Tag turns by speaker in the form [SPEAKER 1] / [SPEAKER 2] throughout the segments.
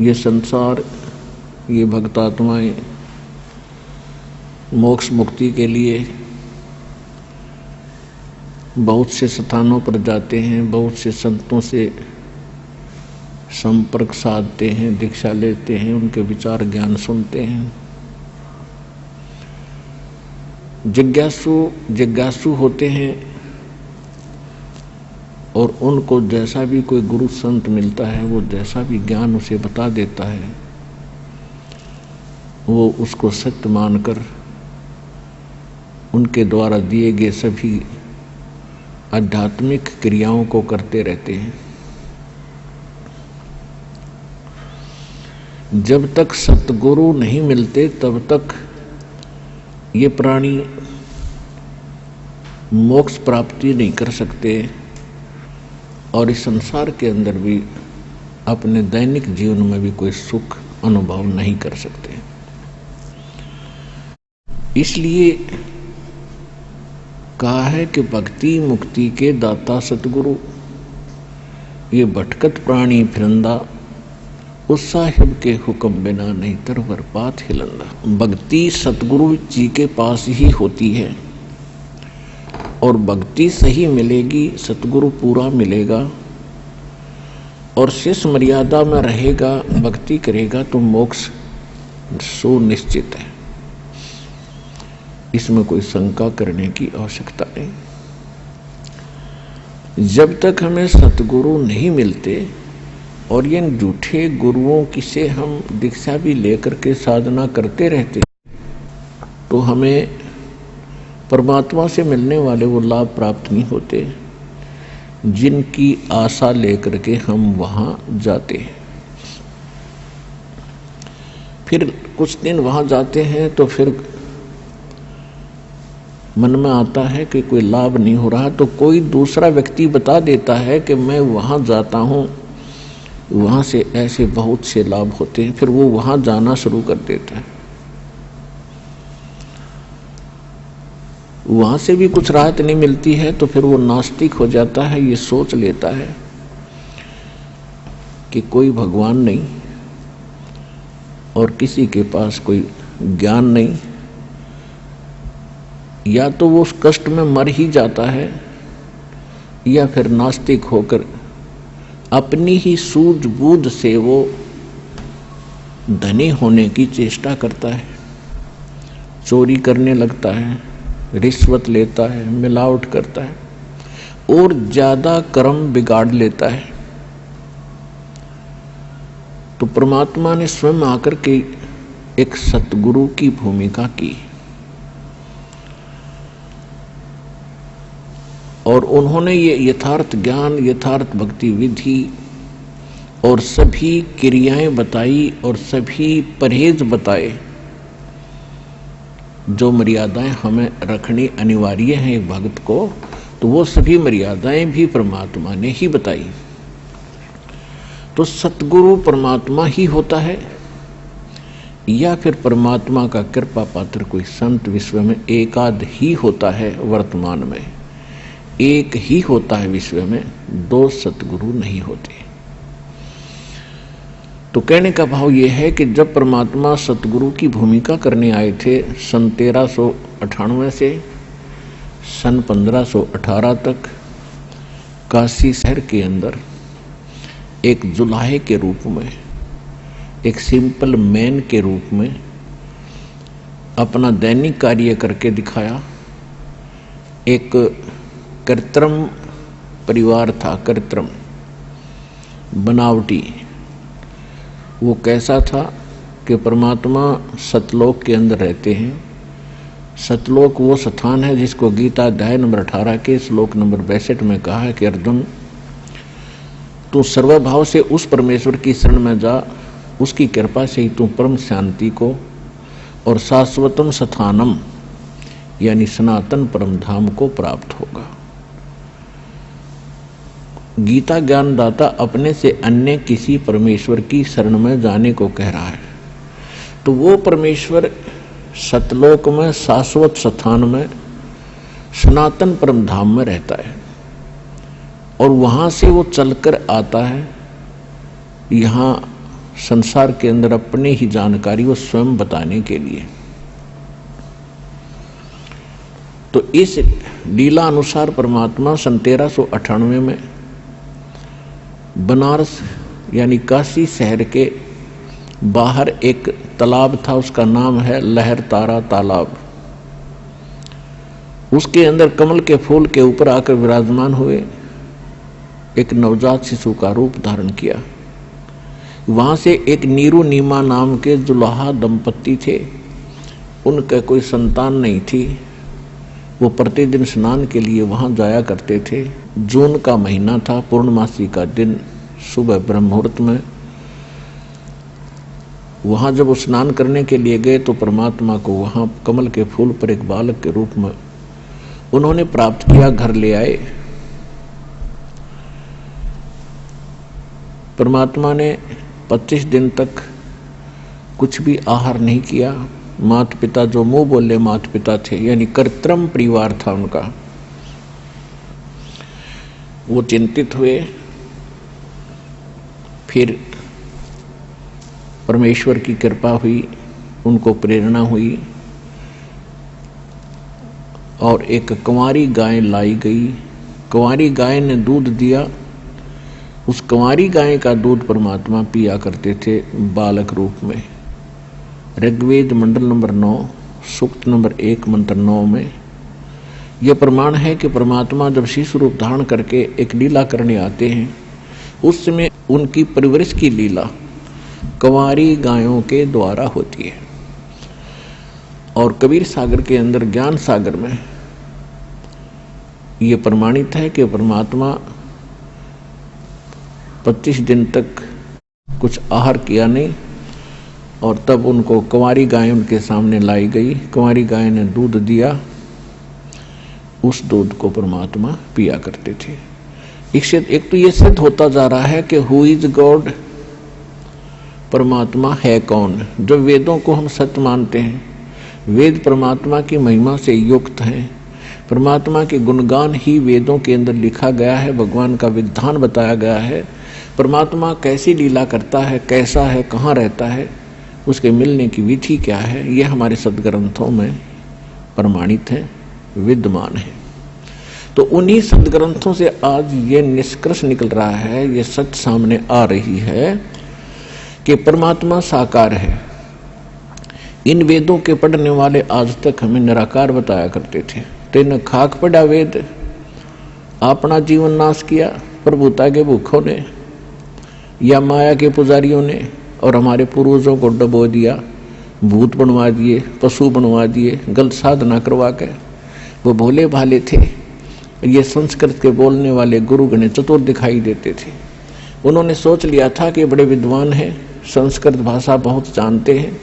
[SPEAKER 1] ये संसार, ये भक्तात्माएं मोक्ष मुक्ति के लिए बहुत से स्थानों पर जाते हैं, बहुत से संतों से संपर्क साधते हैं, दीक्षा लेते हैं, उनके विचार ज्ञान सुनते हैं। जिज्ञासु होते हैं और उनको जैसा भी कोई गुरु संत मिलता है, वो जैसा भी ज्ञान उसे बता देता है, वो उसको सत्य मानकर उनके द्वारा दिए गए सभी आध्यात्मिक क्रियाओं को करते रहते हैं। जब तक सतगुरु नहीं मिलते तब तक ये प्राणी मोक्ष प्राप्ति नहीं कर सकते और इस संसार के अंदर भी अपने दैनिक जीवन में भी कोई सुख अनुभव नहीं कर सकते। इसलिए कहा है कि भक्ति मुक्ति के दाता सतगुरु, ये भटकत प्राणी फिरंदा, उस साहिब के हुक्म बिना नहीं तरवर पात हिलंदा। भक्ति सतगुरु जी के पास ही होती है और भक्ति सही मिलेगी, सतगुरु पूरा मिलेगा और शेष मर्यादा में रहेगा, भक्ति करेगा तो मोक्ष सुनिश्चित है। इसमें कोई शंका करने की आवश्यकता नहीं। जब तक हमें सतगुरु नहीं मिलते और ये झूठे गुरुओं की से हम दीक्षा भी लेकर के साधना करते रहते, तो हमें परमात्मा से मिलने वाले वो लाभ प्राप्त नहीं होते जिनकी आशा लेकर के हम वहां जाते हैं। फिर कुछ दिन वहां जाते हैं तो फिर मन में आता है कि कोई लाभ नहीं हो रहा, तो कोई दूसरा व्यक्ति बता देता है कि मैं वहां जाता हूं, वहां से ऐसे बहुत से लाभ होते हैं। फिर वो वहां जाना शुरू कर देता है, वहां से भी कुछ राहत नहीं मिलती है तो फिर वो नास्तिक हो जाता है। ये सोच लेता है कि कोई भगवान नहीं और किसी के पास कोई ज्ञान नहीं, या तो वो उस कष्ट में मर ही जाता है या फिर नास्तिक होकर अपनी ही सूझबूझ से वो धनी होने की चेष्टा करता है, चोरी करने लगता है, रिश्वत लेता है, मिलावट करता है और ज्यादा कर्म बिगाड़ लेता है। तो परमात्मा ने स्वयं आकर के एक सतगुरु की भूमिका की और उन्होंने ये यथार्थ ज्ञान, यथार्थ भक्ति विधि और सभी क्रियाएं बताई और सभी परहेज बताए जो मर्यादाएं हमें रखनी अनिवार्य हैं एक भक्त को, तो वो सभी मर्यादाएं भी परमात्मा ने ही बताई। तो सतगुरु परमात्मा ही होता है या फिर परमात्मा का कृपा पात्र कोई संत विश्व में एकाध ही होता है। वर्तमान में एक ही होता है, विश्व में दो सतगुरु नहीं होते। तो कहने का भाव यह है कि जब परमात्मा सतगुरु की भूमिका करने आए थे सन 1398 से सन 1518 तक काशी शहर के अंदर एक जुलाहे के रूप में, एक सिंपल मैन के रूप में अपना दैनिक कार्य करके दिखाया। एक कृत्रिम परिवार था, कृत्रिम बनावटी। वो कैसा था कि परमात्मा सतलोक के अंदर रहते हैं। सतलोक वो स्थान है जिसको गीता अध्याय नंबर 18 के श्लोक नंबर 62 में कहा है कि अर्जुन, तू सर्वभाव से उस परमेश्वर की शरण में जा, उसकी कृपा से ही तू परम शांति को और शाश्वतम स्थानम यानी सनातन परम धाम को प्राप्त होगा। गीता ज्ञानदाता अपने से अन्य किसी परमेश्वर की शरण में जाने को कह रहा है, तो वो परमेश्वर सतलोक में, शाश्वत स्थान में, सनातन परम धाम में रहता है और वहां से वो चलकर आता है यहाँ संसार के अंदर अपने ही जानकारी को स्वयं बताने के लिए। तो इस लीला अनुसार परमात्मा सन 1398 में बनारस यानी काशी शहर के बाहर एक तालाब था, उसका नाम है लहर तारा तालाब। उसके अंदर कमल के फूल के ऊपर आकर विराजमान हुए, एक नवजात शिशु का रूप धारण किया। वहां से एक नीरू नीमा नाम के जुलाहा दंपत्ति थे, उनका कोई संतान नहीं थी। वो प्रतिदिन स्नान के लिए वहां जाया करते थे। जून का महीना था, पूर्णमासी का दिन, सुबह ब्रह्म मुहूर्त में वहां जब वो स्नान करने के लिए गए तो परमात्मा को वहां कमल के फूल पर एक बालक के रूप में उन्होंने प्राप्त किया, घर ले आए। परमात्मा ने 25 दिन तक कुछ भी आहार नहीं किया। माता पिता जो मुंह बोले माता पिता थे, यानी कृत्रिम परिवार था उनका, वो चिंतित हुए। फिर परमेश्वर की कृपा हुई, उनको प्रेरणा हुई और एक कुंवारी गाय लाई गई। कुंवारी गाय ने दूध दिया। उस कुंवारी गाय का दूध परमात्मा पिया करते थे बालक रूप में। ऋग्वेद मंडल नंबर 9 सूक्त नंबर 1 मंत्र 9 में यह प्रमाण है कि परमात्मा जब शिशु रूप धारण करके एक लीला करने आते हैं, उस समय उनकी परवरिश की लीला कुंवारी गायों के द्वारा होती है। और कबीर सागर के अंदर, ज्ञान सागर में यह प्रमाणित है कि परमात्मा 25 दिन तक कुछ आहार किया नहीं और तब उनको कुंवारी गाय उनके सामने लाई गई। कुंवारी गाय ने दूध दिया, उस दूध को परमात्मा पिया करते थे। एक तो ये सिद्ध होता जा रहा है कि हु इज गॉड, परमात्मा है कौन। जो वेदों को हम सत्य मानते हैं, वेद परमात्मा की महिमा से युक्त हैं, परमात्मा के गुणगान ही वेदों के अंदर लिखा गया है, भगवान का विधान बताया गया है। परमात्मा कैसी लीला करता है, कैसा है, कहाँ रहता है, उसके मिलने की विधि क्या है, यह हमारे सदग्रंथों में प्रमाणित है, विद्यमान है। तो उन्हीं सदग्रंथों से आज ये निष्कर्ष निकल रहा है, ये सच सामने आ रही है कि परमात्मा साकार है। इन वेदों के पढ़ने वाले आज तक हमें निराकार बताया करते थे। तेन खाक पड़ा वेद, अपना जीवन नाश किया प्रभुता के भूखों ने या माया के पुजारियों ने, और हमारे पूर्वजों को डबो दिया, भूत बनवा दिए, पशु बनवा दिए, गलत साधना करवा के। वो भोले भाले थे। ये संस्कृत के बोलने वाले गुरु गणे चतुर दिखाई देते थे। उन्होंने सोच लिया था कि बड़े विद्वान हैं, संस्कृत भाषा बहुत जानते हैं,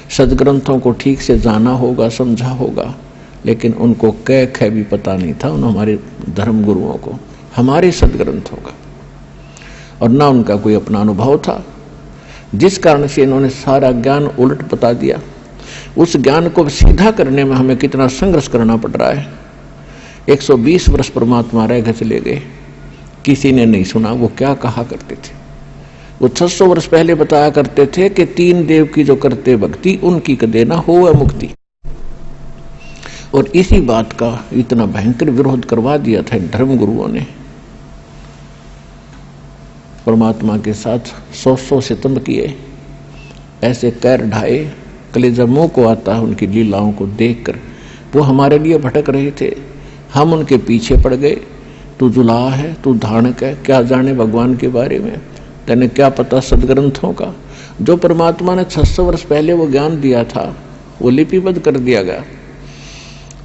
[SPEAKER 1] सदग्रंथों को ठीक से जाना होगा, समझा होगा, लेकिन उनको कै ख भी पता नहीं था उन हमारे धर्म गुरुओं को, हमारे सदग्रंथों का, और ना उनका कोई अपना अनुभव था, जिस कारण से इन्होंने सारा ज्ञान उलट बता दिया। उस ज्ञान को सीधा करने में हमें कितना संघर्ष करना पड़ रहा है। 120 वर्ष परमात्मा रह गए, चले गए, किसी ने नहीं सुना वो क्या कहा करते थे। वो 600 वर्ष पहले बताया करते थे कि 3 देव की जो करते भक्ति उनकी कदे ना हो मुक्ति। और इसी बात का इतना भयंकर विरोध करवा दिया था धर्म गुरुओं ने। परमात्मा के साथ 100 सितम किए, ऐसे कैर ढाए, कलेजा मुंह को आता है उनकी लीलाओं को देखकर। वो हमारे लिए भटक रहे थे, हम उनके पीछे पड़ गए। तू जुलाहा है, तू धारणक है, क्या जाने भगवान के बारे में, तेने क्या पता सदग्रंथों का। जो परमात्मा ने 600 वर्ष पहले वो ज्ञान दिया था, वो लिपिबद्ध कर दिया गया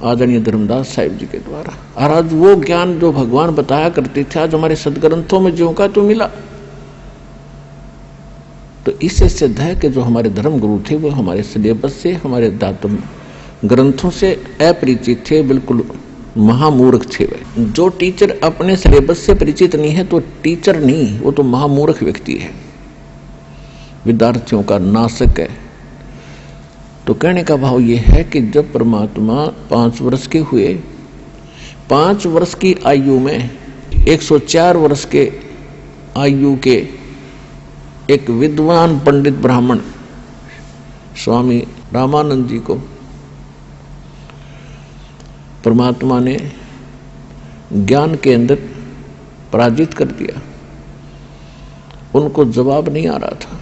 [SPEAKER 1] आदरणीय धर्मदास साहिब जी के द्वारा। और आज वो ज्ञान जो भगवान बताया करते थे, आज हमारे सदग्रंथों में ज्यों का तो मिला। तो इससे सिद्ध है कि जो हमारे धर्म गुरु थे वो हमारे सिलेबस से, हमारे दातुम ग्रंथों से अपरिचित थे, बिल्कुल महामूर्ख थे। वे जो टीचर अपने सिलेबस से परिचित नहीं है तो टीचर नहीं, वो तो महामूर्ख व्यक्ति है, विद्यार्थियों का नाशक है। तो कहने का भाव ये है कि जब परमात्मा 5 वर्ष के हुए, 5 वर्ष की आयु में 104 वर्ष के आयु के एक विद्वान पंडित ब्राह्मण स्वामी रामानंद जी को परमात्मा ने ज्ञान के अंदर पराजित कर दिया। उनको जवाब नहीं आ रहा था।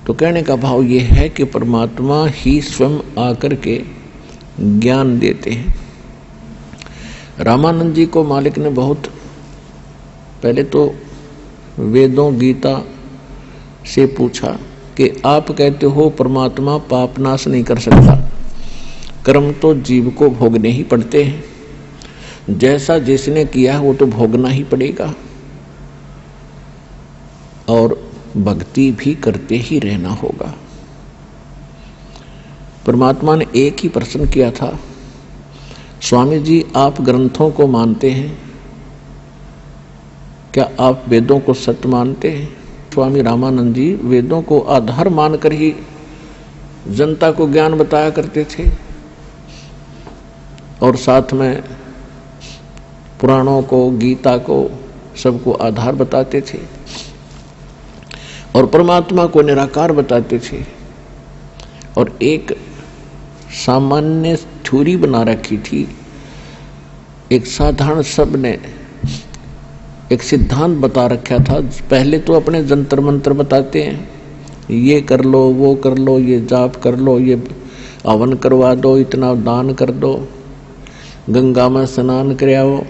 [SPEAKER 1] तो कहने का भाव यह है कि परमात्मा ही स्वयं आकर के ज्ञान देते हैं। रामानंद जी को मालिक ने बहुत पहले तो वेदों गीता से पूछा कि आप कहते हो परमात्मा पाप नाश नहीं कर सकता, कर्म तो जीव को भोगने ही पड़ते हैं, जैसा जिसने किया वो तो भोगना ही पड़ेगा और भक्ति भी करते ही रहना होगा। परमात्मा ने एक ही प्रश्न किया था, स्वामी जी आप ग्रंथों को मानते हैं, क्या आप वेदों को सत्य मानते हैं? स्वामी रामानंद जी वेदों को आधार मानकर ही जनता को ज्ञान बताया करते थे और साथ में पुराणों को गीता को सबको आधार बताते थे और परमात्मा को निराकार बताते थे और एक सामान्य थ्योरी बना रखी थी। एक साधारण शब्द ने एक सिद्धांत बता रखा था। पहले तो अपने जंतर मंत्र बताते हैं, ये कर लो वो कर लो, ये जाप कर लो, ये हवन करवा दो, इतना दान कर दो, गंगा में स्नान कराओ,